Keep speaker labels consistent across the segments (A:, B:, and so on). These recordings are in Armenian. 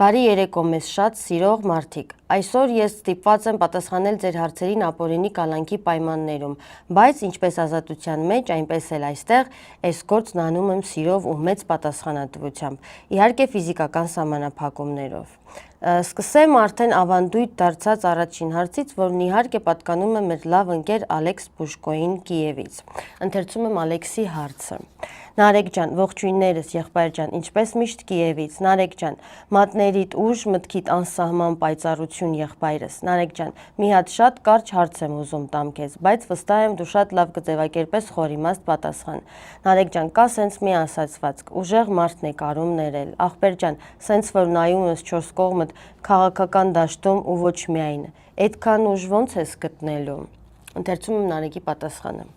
A: Բարի երեկո մեզ շատ սիրող մարդիկ։ Այսօր ես ստիպված եմ պատասխանել ձեր հարցերին ապօրինի կալանքի պայմաններում, բայց ինչպես ազատության մեջ, այնպես էլ այստեղ այս գործն անում եմ սիրով ու մեծ պատասխանատվությամբ, իհարկե ֆիզիկական սահմանափակումներով։ Սկսեմ արդեն ավանդույթ դարձած առաջին հարցից, որն իհարկե պատկանում է մեր լավ ընկեր Ալեքս Պուշկոյին Կիևից։ Ընթերցում եմ Ալեքսի հարցը։ Նարեկ ջան, ողջույններս, եղբայր ջան, ինչպես միշտ Կիևից։ Նարեկ ջան, մատներիդ ուժ, մտքիդ անսահման պայծառություն, եղբայրս։ Նարեկ ջան, մի հատ շատ կարճ հարց եմ ուզում տամ քեզ, բայց վստահ եմ դու շատ լավ կձևակերպես խորիմաստ պատասխան։ Նարեկ ջան, կա սենց մի ասացվածք, ուժեղ մարդն է կարում ներել։ Ախպեր ջան, սենց որ նայում ես չորս կողմդ քաղաքական դաշտում ու ոչ միայն։ Այդքան ուժ ոնց ես գտնելու։ Ընթերցում եմ Նարեկի պատասխանը։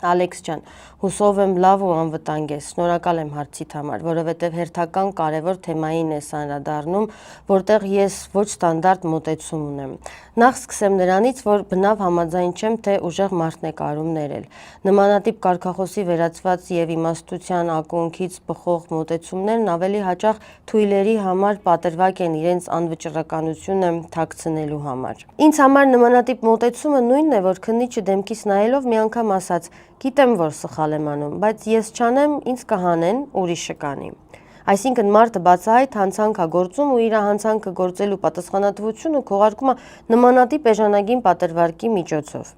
A: Ալեքս ջան, հուսով եմ լավ ու անվտանգ ես, շնորհակալ եմ հարցիդ համար, որովհետև հերթական կարևոր թեմային ես անդրադառնում, որտեղ ես ոչ ստանդարտ մոտեցում ունեմ։ Նախ սկսեմ նրանից, որ բնավ համաձայն չեմ, թե ուժեղ մարդն է կարում ներել։ Նմանատիպ կարգախոսի վերածված եւ իմաստության ակունքից բխող մոտեցումներն ավելի հաճախ թույլերի համար պատրվակ են իրենց անվճռականությունը թաքցնելու համար։ Ինձ համար նմանատիպ մոտեցումը նույնն է, որ քննիչը դեմքիս նայելով մի անգամ ասաց. «Գիտեմ, որ սխալ եմ անում, բայց ես չանեմ, ինձ կհանեն, ուրիշը կանի»։ Այսինքն մարդը բացահայտ հանցանք է գործում ու իր հանցանքը գործելու պատասխանատվությունը քողարկում է նմանատիպ էժանագին պատրվարկի միջոցով։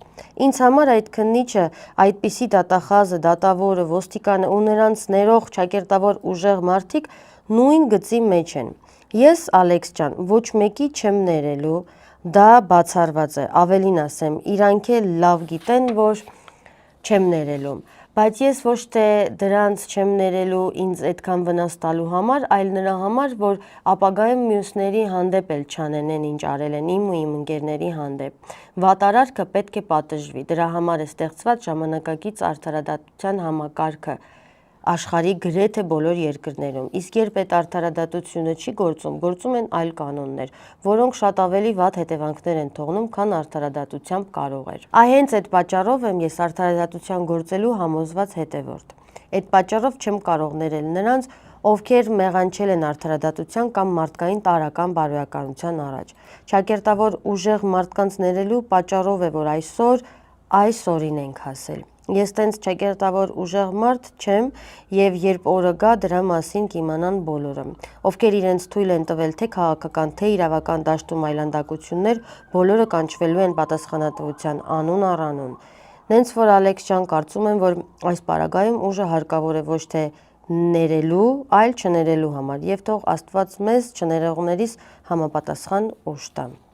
A: Ինձ համար այդ քննիչը, այդպիսի դատախազը, դատավորը, ոստիկանը ու նրանց ներող ճակերտավոր ուժեղ մարդիկ նույն գծի մեջ են։ Ես, Ալեքս ջան, ոչ մեկի չեմ ներելու, դա բացառված է, ավելին ասեմ, իրանք էլ լավ գիտեն, որ չեմ ներելու, բայց ես ոչ թե դրանց չեմ ներելու ինձ այդքան վնաս տալու համար, այլ նրա համար, որ ապագայում մյուսների հանդեպ էլ չանենեն ինչ արել են իմ ու իմ ընկերների հանդեպ։ Վատարարքը պետք է պատժվի, դրա համար է ստեղծված ժամանակակից արդարադատության համակարգը աշխարհի գրեթե բոլոր երկրներում, իսկ երբ այդ արդարադատությունը չի գործում, գործում են այլ կանոններ, որոնք շատ ավելի վատ հետևանքներ են թողնում, քան արդարադատությամբ կարող էր։ Հենց այդ պատճառով եմ ես արդարադատության գործելու համոզված հետևորդ։ Այդ պատճառով չեմ կարող ներել նրանց, ովքեր մեղանչել են արդարադատության կամ մարդկային տարրական բարոյականության առաջ։ Ճակերտավոր ուժեղ մարդկանց ներելու պատճառով է, որ այսօր այս օրին ենք հասել։ Ես տենց ճակերտավոր ուժեղ մարդ չեմ եւ երբ օրը գա դրա մասին կիմանան բոլորը, ովքեր իրենց թույլ են տվել թե քաղաքական, թե իրավական դաշտում այլանդակություններ, բոլորը կանչվելու են պատասխանատվության անուն առ անուն։ Նենց որ Ալեքս ջան, կարծում եմ, որ այս պարագայում ուժը հարկավոր է ոչ թե ներելու, այլ չներելու համար, եւ թող Աստված մեզ չներողներիս համապատասխան ուժ տա։